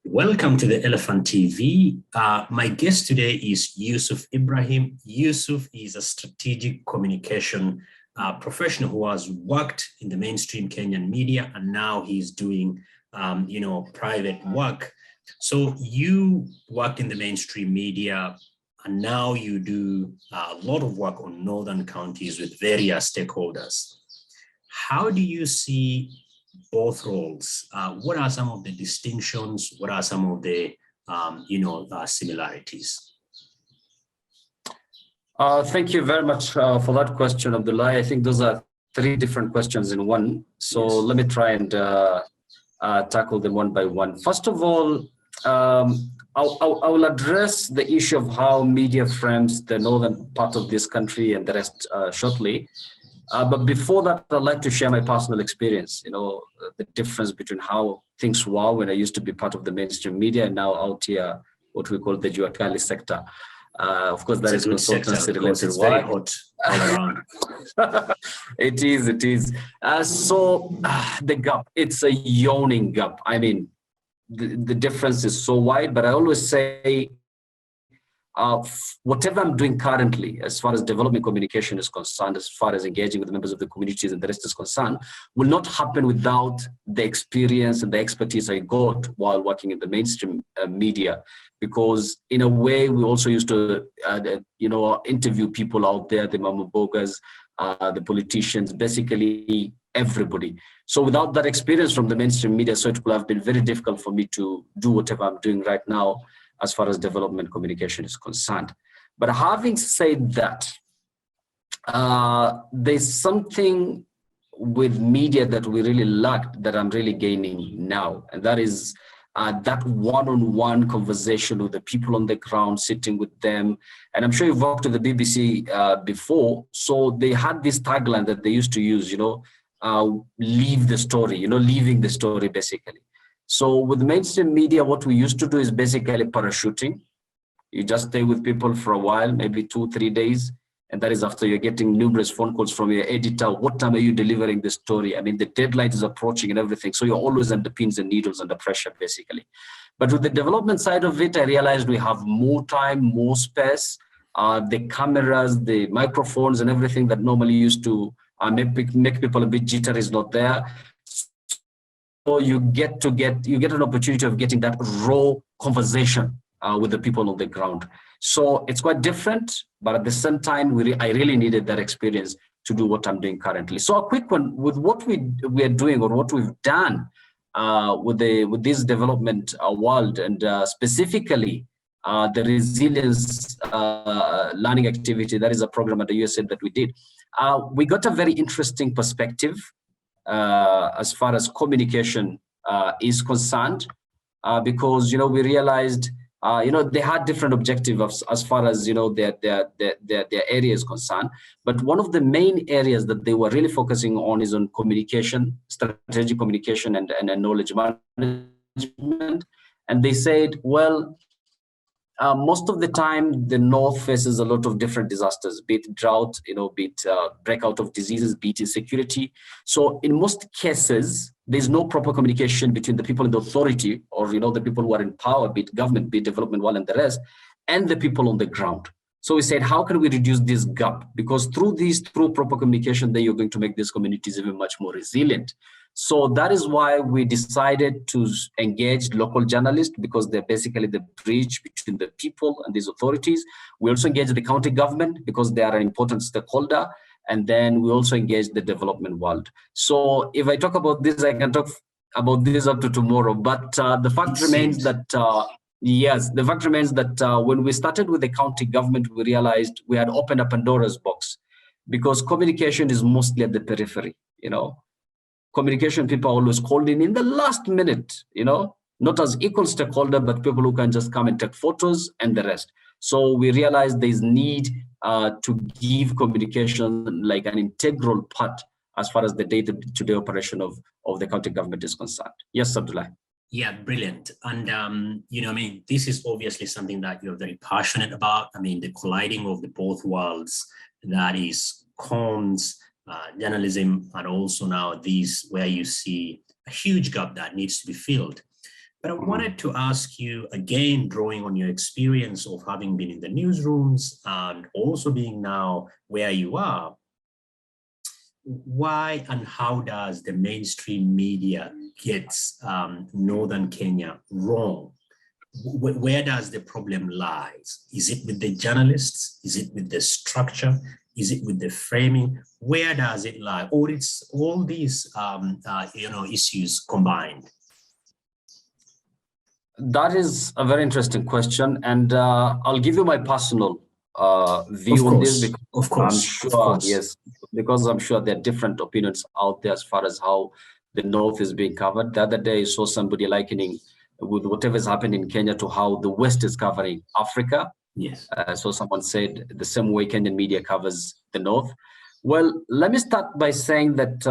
Welcome to the Elephant TV. My guest today is Yusuf Ibrahim. Yusuf is a strategic communication professional who has worked in the mainstream Kenyan media, and now he's doing, private work. So you work in the mainstream media, and now you do a lot of work on northern counties with various stakeholders. How do you see both roles? What are some of the distinctions? What are some of the similarities? Thank you very much for that question, Abdullah. I think those are three different questions in one. So yes. Let me try and tackle them one by one. First of all, I will address the issue of how media frames the northern part of this country and the rest shortly. But before that, I'd like to share my personal experience, the difference between how things were when I used to be part of the mainstream media and now out here, what we call the Juakali sector. Of course, that is consultancy related. It's very hot all around. It is. So the gap, it's a yawning gap. I mean, the difference is so wide, but I always say, whatever I'm doing currently, as far as development communication is concerned, as far as engaging with the members of the communities and the rest is concerned, will not happen without the experience and the expertise I got while working in the mainstream media. Because in a way, we also used to, interview people out there, the mama bogas, the politicians, basically everybody. So without that experience from the mainstream media, so it would have been very difficult for me to do whatever I'm doing right now as far as development communication is concerned. But having said that, there's something with media that we really lacked that I'm really gaining now. And that is that one-on-one conversation with the people on the ground, sitting with them. And I'm sure you've worked with the BBC before. So they had this tagline that they used to use, leave the story, leaving the story basically. So with mainstream media, what we used to do is basically parachuting. You just stay with people for a while, maybe 2-3 days. And that is after you're getting numerous phone calls from your editor. What time are you delivering the story? I mean, the deadline is approaching and everything. So you're always under pins and needles, under pressure, basically. But with the development side of it, I realized we have more time, more space. The cameras, the microphones and everything that normally used to make people a bit jittery is not there. So you get an opportunity of getting that raw conversation with the people on the ground. So it's quite different, but at the same time, I really needed that experience to do what I'm doing currently. So a quick one with what we are doing or what we've done with this development world, and specifically the resilience learning activity. That is a program at the USAID that we did. We got a very interesting perspective as far as communication is concerned, because we realized they had different objectives as far as their area is concerned. But one of the main areas that they were really focusing on is on communication, strategic communication, and knowledge management. And they said, well, most of the time, the North faces a lot of different disasters, be it drought, be it breakout of diseases, be it insecurity. So in most cases, there's no proper communication between the people in the authority or, the people who are in power, be it government, be it development one and the rest, and the people on the ground. So we said, how can we reduce this gap? Because through proper communication, then you're going to make these communities even much more resilient. So that is why we decided to engage local journalists, because they're basically the bridge between the people and these authorities. We also engage the county government because they are an important stakeholder. And then we also engage the development world. So if I talk about this, I can talk about this up to tomorrow. But the fact remains that, when we started with the county government, we realized we had opened up Pandora's box, because communication is mostly at the periphery, Communication people are always called in the last minute, not as equal stakeholder, but people who can just come and take photos and the rest. So we realized there's need to give communication like an integral part as far as the day-to-day operation of the county government is concerned. Yes, Abdullah. Yeah, brilliant. And, this is obviously something that you're very passionate about. The colliding of the both worlds, that is comms, journalism, and also now these where you see a huge gap that needs to be filled. But I wanted to ask you again, drawing on your experience of having been in the newsrooms and also being now where you are, why and how does the mainstream media get Northern Kenya wrong? Where does the problem lie? Is it with the journalists? Is it with the structure? Is it with the framing? Where does it lie? Or it's all these issues combined? That is a very interesting question, and I'll give you my personal view on this, because I'm sure, yes, because I'm sure there are different opinions out there as far as how the North is being covered. The other day I saw somebody likening with whatever is happening in Kenya to how the West is covering Africa. Yes. So someone said the same way Kenyan media covers the North. Well, let me start by saying that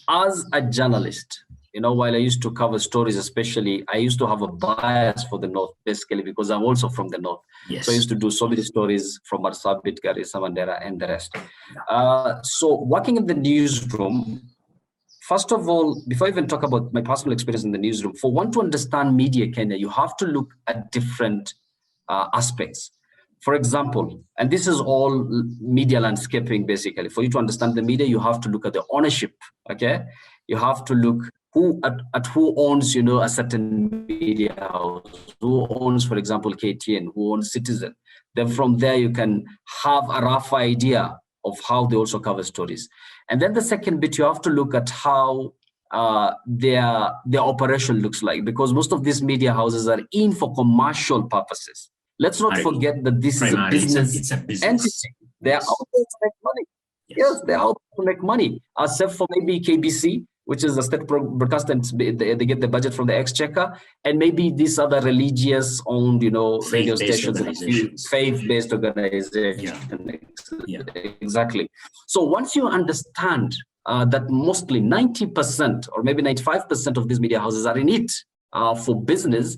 as a journalist, while I used to cover stories, especially, I used to have a bias for the North, basically, because I'm also from the North. Yes. So I used to do so many stories from Marsabit, Garissa, Mandera, and the rest. So working in the newsroom, first of all, before I even talk about my personal experience in the newsroom, for one to understand media Kenya, you have to look at different aspects. For example, and this is all media landscaping, basically. For you to understand the media, you have to look at the ownership, okay? You have to look at who owns, a certain media house, who owns, for example, KTN, who owns Citizen. Then from there, you can have a rough idea of how they also cover stories. And then the second bit, you have to look at how their operation looks like, because most of these media houses are in for commercial purposes. Let's not forget that this is a business, it's a business entity. They are out there to make money. Yes, they're out to make money, except for maybe KBC, which is a state broadcaster, and they get the budget from the exchequer, and maybe these other religious-owned, radio stations, faith-based organizations. Yeah. Exactly. So once you understand that mostly 90% or maybe 95% of these media houses are in it for business,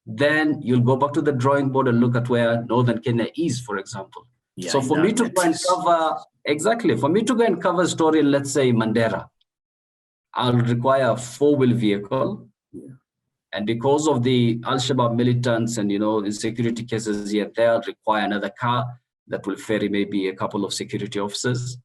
then you'll go back to the drawing board and look at where Northern Kenya is, for example. Yeah, so for me to go and cover a story in, let's say, Mandera, I'll require a 4-wheel vehicle. Yeah. And because of the Al-Shabaab militants and, insecurity cases here, they'll require another car that will ferry maybe a couple of security officers.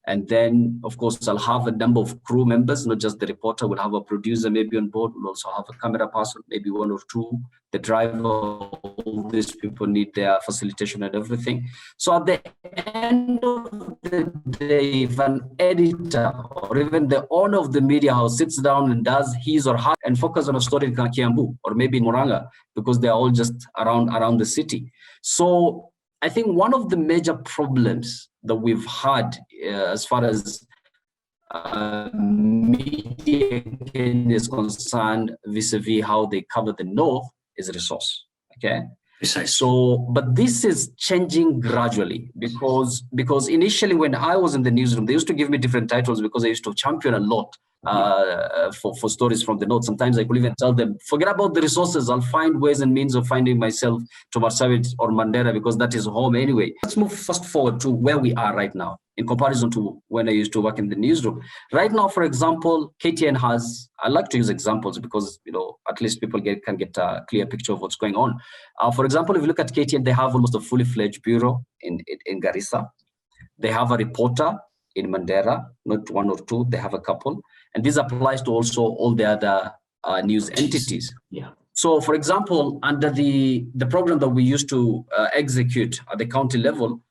And then, of course, I'll have a number of crew members, not just the reporter. We'll have a producer maybe on board. We'll also have a camera person, maybe 1 or 2. The driver, all these people need their facilitation and everything. So at the end of the day, if an editor or even the owner of the media house sits down and does his or her and focus on a story in Kiambu or maybe in Muranga, because they're all just around the city. So I think one of the major problems that we've had as far as media is concerned vis-a-vis how they cover the North is resource, okay? Precisely. So, but this is changing gradually because initially when I was in the newsroom, they used to give me different titles because I used to champion a lot for stories from the North. Sometimes I could even tell them, forget about the resources. I'll find ways and means of finding myself to Marsabit or Mandera because that is home anyway. Let's move fast forward to where we are right now in comparison to when I used to work in the newsroom. Right now, for example, KTN has, I like to use examples because, at least people can get a clear picture of what's going on. For example, if you look at KTN, they have almost a fully fledged bureau in Garissa. They have a reporter in Mandera, not 1 or 2, they have a couple. And this applies to also all the other news entities. Yeah. So, for example, under the program that we used to execute at the county level,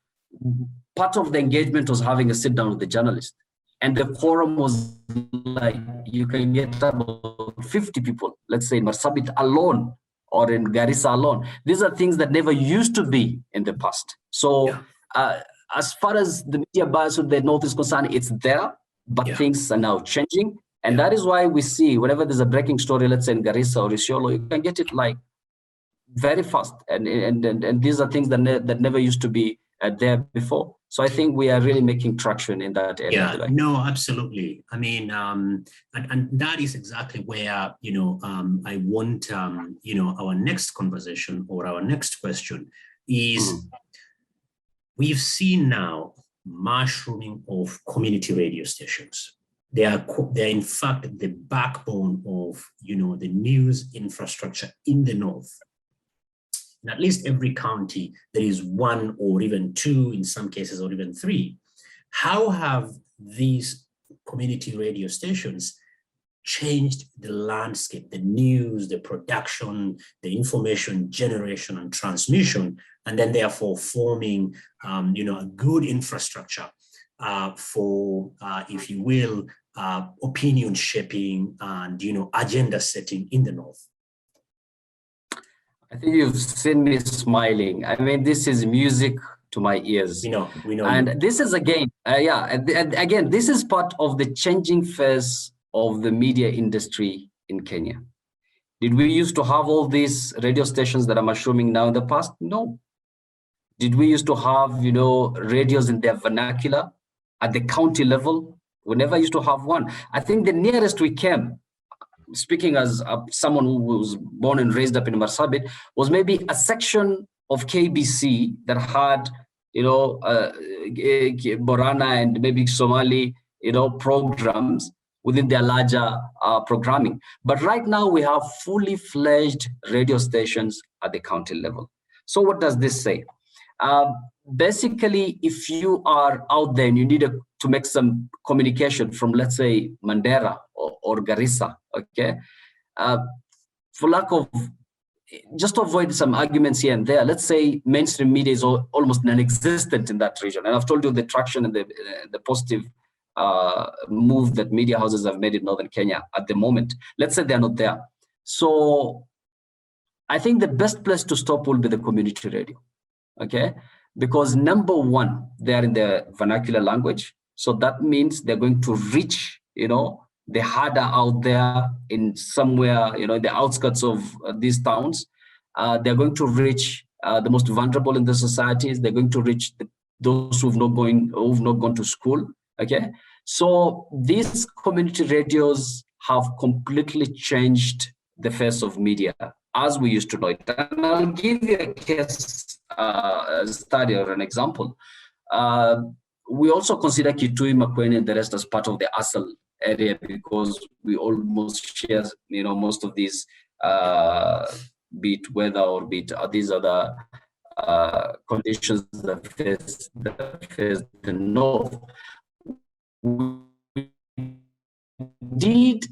part of the engagement was having a sit down with the journalist. And the quorum was like, you can get about 50 people, let's say in Marsabit alone or in Garissa alone. These are things that never used to be in the past. So as far as the media bias of the North is concerned, it's there, but things are now changing. And that is why we see whenever there's a breaking story, let's say in Garissa or Isiolo, you can get it like very fast. And these are things that never used to be there before. So I think we are really making traction in that area. Yeah, no, absolutely. I mean, and that is exactly where, I want, our next conversation or our next question is, we've seen now mushrooming of community radio stations. They're in fact the backbone of, the news infrastructure in the North. In at least every county, there is one or even two, in some cases, or even three. How have these community radio stations changed the landscape, the news, the production, the information generation and transmission, and then therefore forming, a good infrastructure for, if you will, opinion shaping and, agenda setting in the North? I think you've seen me smiling. I mean, this is music to my ears. We know. And this is again, and again, this is part of the changing face of the media industry in Kenya. Did we used to have all these radio stations that I'm assuming now in the past? No. Did we used to have, radios in their vernacular at the county level? We never used to have one. I think the nearest we came, speaking as someone who was born and raised up in Marsabit, was maybe a section of KBC that had, Borana and maybe Somali, programs within their larger programming. But right now we have fully fledged radio stations at the county level. So what does this say? Basically, if you are out there and you need to make some communication from, let's say, Mandera or Garissa, okay, for lack of, just to avoid some arguments here and there, let's say mainstream media is almost non-existent in that region. And I've told you the traction and the positive move that media houses have made in Northern Kenya at the moment. Let's say they're not there. So I think the best place to stop will be the community radio, okay? Because number one, they're in the vernacular language. So that means they're going to reach, the harder out there in somewhere, the outskirts of these towns. They're going to reach the most vulnerable in the societies. They're going to reach those who've not gone to school. Okay, so these community radios have completely changed the face of media as we used to know it. And I'll give you a case study or an example. We also consider Kitui, Makueni, and the rest as part of the ASAL area because we almost share, most of these, be it weather or be it these other conditions that face the North. We did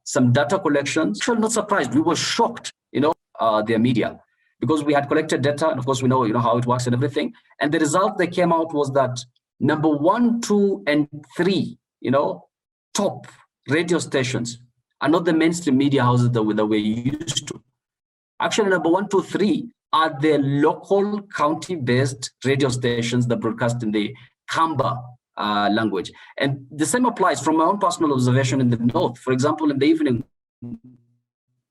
some data collections. Actually, not surprised. We were shocked, their media, because we had collected data, and of course we know, how it works and everything. And the result that came out was that number 1, 2, and 3, top radio stations are not the mainstream media houses that we're used to. Actually, number 1, 2, 3 are the local county-based radio stations that broadcast in the Kamba language. And the same applies from my own personal observation in the North. For example, in the evening,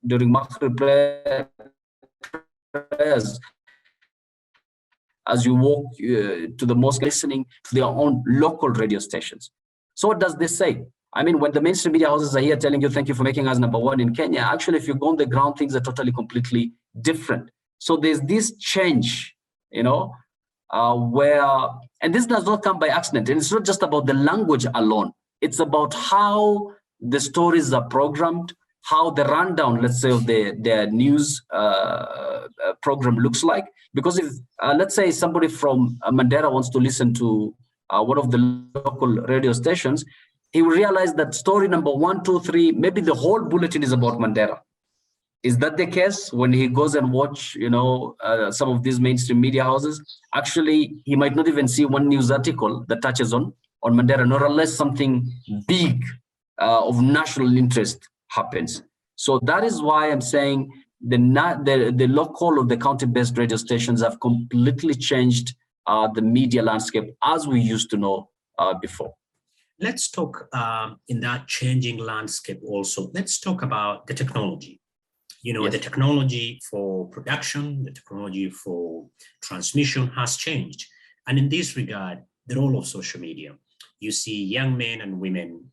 during Maghrib prayers, as you walk to the mosque, listening to their own local radio stations. So what does this say? I mean, when the mainstream media houses are here telling you, thank you for making us number 1 in Kenya, actually, if you go on the ground, things are totally, completely different. So there's this change, where, and this does not come by accident. And it's not just about the language alone. It's about how the stories are programmed, how the rundown, let's say, of their news program looks like. Because if, let's say, somebody from Mandera wants to listen to one of the local radio stations, he will realize that story number 1, 2, 3, maybe the whole bulletin is about Mandera. Is that the case when he goes and watch, some of these mainstream media houses? Actually, he might not even see one news article that touches on Mandera, nor unless something big of national interest happens. So that is why I'm saying the local or the county-based radio stations have completely changed the media landscape as we used to know before. Let's talk in that changing landscape also. Let's talk about the technology. Yes. The technology for production, the technology for transmission has changed. And in this regard, the role of social media. You see young men and women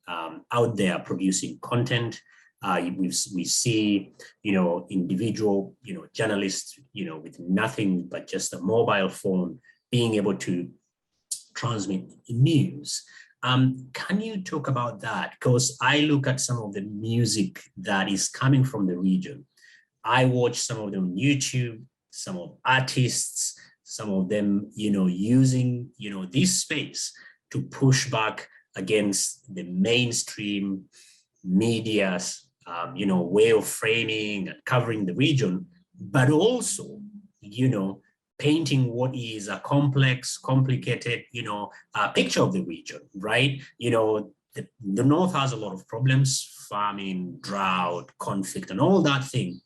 out there producing content. We see, individual, journalists, with nothing but just a mobile phone being able to transmit news. Can you talk about that? Because I look at some of the music that is coming from the region. I watch some of them on YouTube, some of artists, some of them, using, this space to push back against the mainstream media's, way of framing and covering the region, but also, painting what is a complex, complicated, picture of the region, right? The North has a lot of problems, farming, drought, conflict, and all that thing.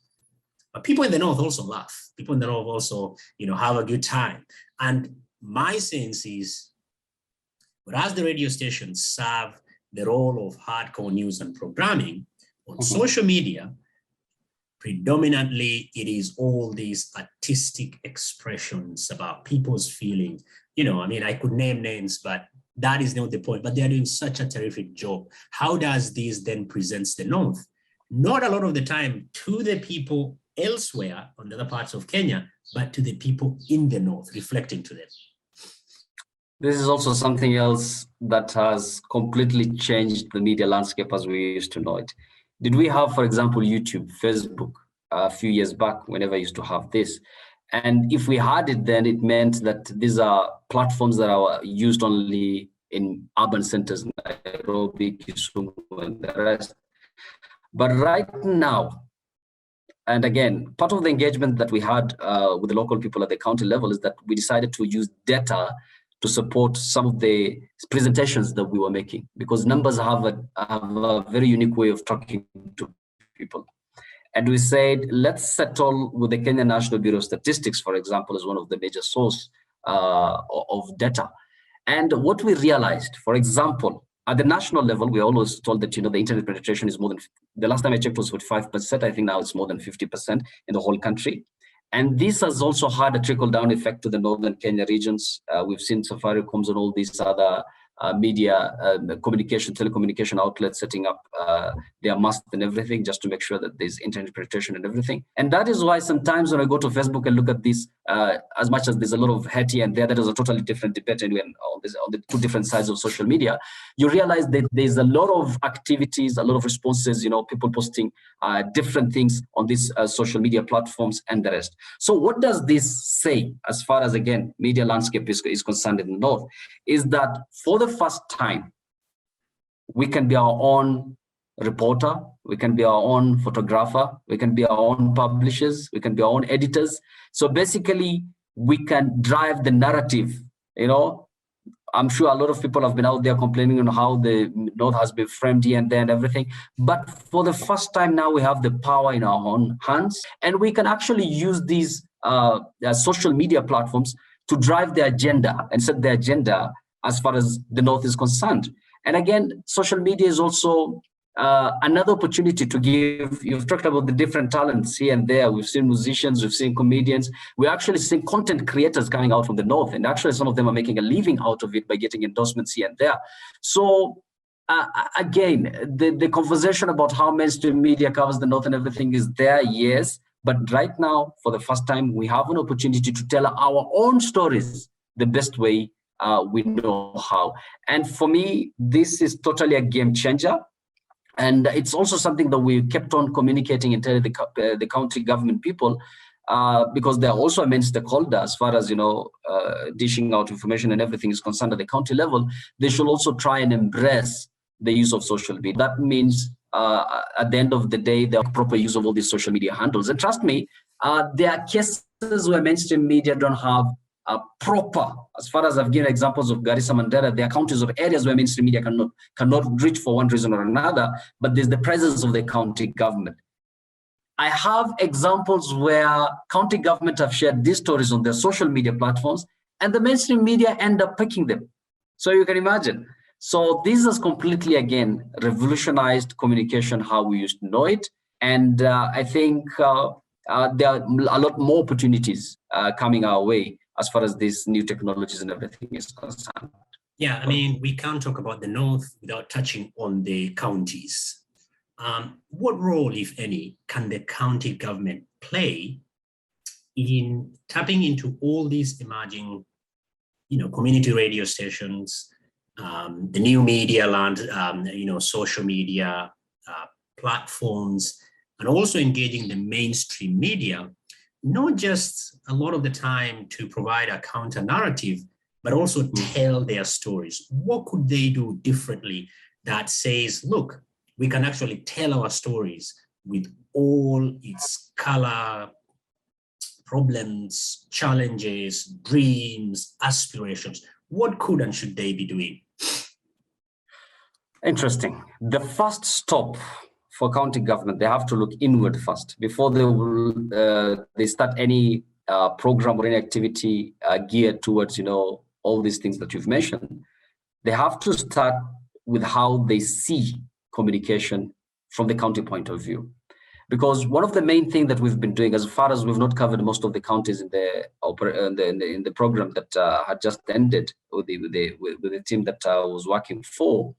But people in the North also laugh. People in the North also, have a good time. And my sense is, whereas the radio stations serve the role of hardcore news and programming, on social media, predominantly it is all these artistic expressions about people's feelings. I could name names, but that is not the point. But they are doing such a terrific job. How does this then present the North? Not a lot of the time to the people elsewhere on other parts of Kenya, but to the people in the North, reflecting to them. This is also something else that has completely changed the media landscape as we used to know it. Did we have, for example, YouTube, Facebook a few years back, whenever I used to have this? And if we had it, then it meant that these are platforms that are used only in urban centers, Nairobi, Kisumu, and the rest. But right now, and again, part of the engagement that we had with the local people at the county level is that we decided to use data to support some of the presentations that we were making, because numbers have a very unique way of talking to people. And we said, let's settle with the Kenya National Bureau of Statistics, for example, as one of the major source of data. And what we realized, for example, at the national level, we always told that, the internet penetration is more than, the last time I checked was 45%. I think now it's more than 50% in the whole country. And this has also had a trickle-down effect to the northern Kenya regions. We've seen Safaricom's and all these other media, telecommunication outlets setting up their mast and everything just to make sure that there's internet penetration and everything. And that is why sometimes when I go to Facebook and look at this, as much as there's a lot of hate here and there, that is a totally different debate anyway on the two different sides of social media, you realize that there's a lot of activities, a lot of responses, people posting different things on these social media platforms and the rest. So what does this say as far as, again, media landscape is concerned in the North, is that for the first time, we can be our own reporter, we can be our own photographer, we can be our own publishers, we can be our own editors. So basically, we can drive the narrative. I'm sure a lot of people have been out there complaining on how the North has been framed here and there and everything. But for the first time now, we have the power in our own hands, and we can actually use these social media platforms to drive the agenda and set the agenda as far as the North is concerned. And again, social media is also another opportunity to give, you've talked about the different talents here and there. We've seen musicians, we've seen comedians. We're actually seeing content creators coming out from the North. And actually, some of them are making a living out of it by getting endorsements here and there. So again, the conversation about how mainstream media covers the North and everything is there, yes. But right now, for the first time, we have an opportunity to tell our own stories the best way we know how. And for me, this is totally a game changer. And it's also something that we kept on communicating and telling the county government people, because they're also a main stakeholder as far as, dishing out information and everything is concerned at the county level. They should also try and embrace the use of social media. That means at the end of the day, the proper use of all these social media handles. And trust me, there are cases where mainstream media don't have proper, as far as I've given examples of Garissa, Mandera, there are counties of areas where mainstream media cannot reach for one reason or another, but there's the presence of the county government. I have examples where county government have shared these stories on their social media platforms, and the mainstream media end up picking them. So you can imagine. So this has completely, again, revolutionized communication, how we used to know it. And I think there are a lot more opportunities coming our way as far as these new technologies and everything is concerned. Yeah, we can't talk about the North without touching on the counties. What role, if any, can the county government play in tapping into all these emerging, community radio stations, the new media land, social media platforms, and also engaging the mainstream media, not just a lot of the time to provide a counter narrative, but also tell their stories. What could they do differently that says, look, we can actually tell our stories with all its color, problems, challenges, dreams, aspirations? What could and should they be doing? Interesting. The first stop for county government, they have to look inward first before they will they start any program or any activity geared towards all these things that you've mentioned. They have to start with how they see communication from the county point of view. Because one of the main things that we've been doing, as far as we've not covered most of the counties in the program that had just ended with the team that I was working for,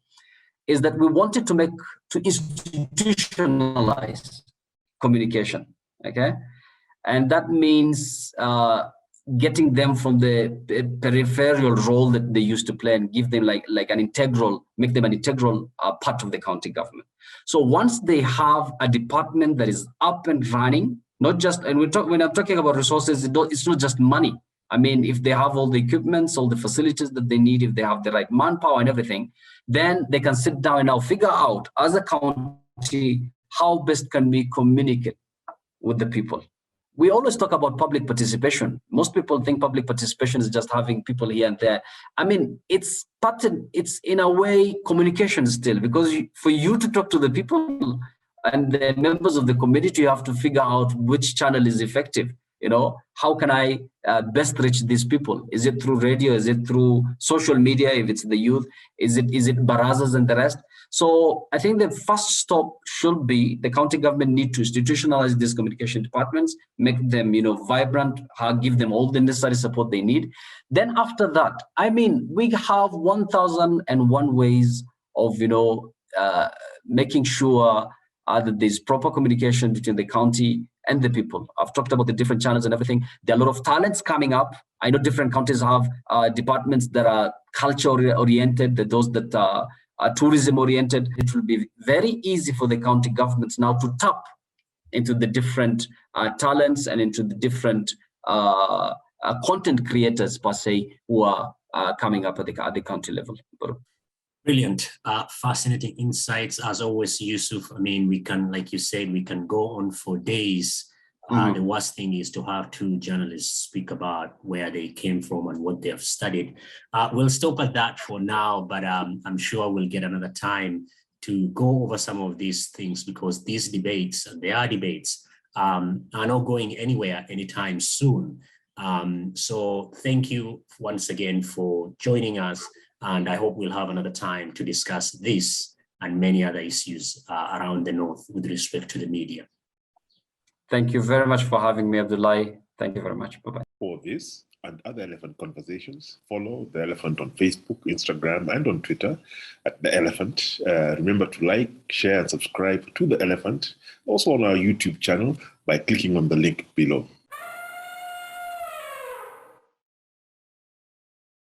is that we wanted to institutionalize communication, okay? And that means getting them from the peripheral role that they used to play and give them make them an integral part of the county government. So once they have a department that is up and running, not just, and when I'm talking about resources, it's not just money. I mean, if they have all the equipments, all the facilities that they need, if they have the right manpower and everything, then they can sit down and now figure out as a county, how best can we communicate with the people. We always talk about public participation. Most people think public participation is just having people here and there. I mean, it's in a way communication still, because for you to talk to the people and the members of the community, you have to figure out which channel is effective. How can I best reach these people? Is it through radio? Is it through social media? If it's the youth, is it barazas and the rest? So I think the first stop should be the county government need to institutionalize these communication departments, make them, vibrant, give them all the necessary support they need. Then after that, I mean, we have 1,001 ways of, making sure that there's proper communication between the county and the people. I've talked about the different channels and everything. There are a lot of talents coming up. I know different counties have departments that are culture oriented, those that are tourism oriented. It will be very easy for the county governments now to tap into the different talents and into the different content creators per se who are coming up at the county level. Brilliant. Fascinating insights as always, Yusuf. I mean, we can, like you said, we can go on for days. The worst thing is to have two journalists speak about where they came from and what they have studied. We'll stop at that for now, but I'm sure we'll get another time to go over some of these things, because these debates, and they are debates, are not going anywhere anytime soon. So thank you once again for joining us. And I hope we'll have another time to discuss this and many other issues around the North with respect to the media. Thank you very much for having me, Abdullahi. Thank you very much. Bye-bye. For this and other Elephant Conversations, follow The Elephant on Facebook, Instagram, and on Twitter at The Elephant. Remember to like, share, and subscribe to The Elephant, also on our YouTube channel by clicking on the link below.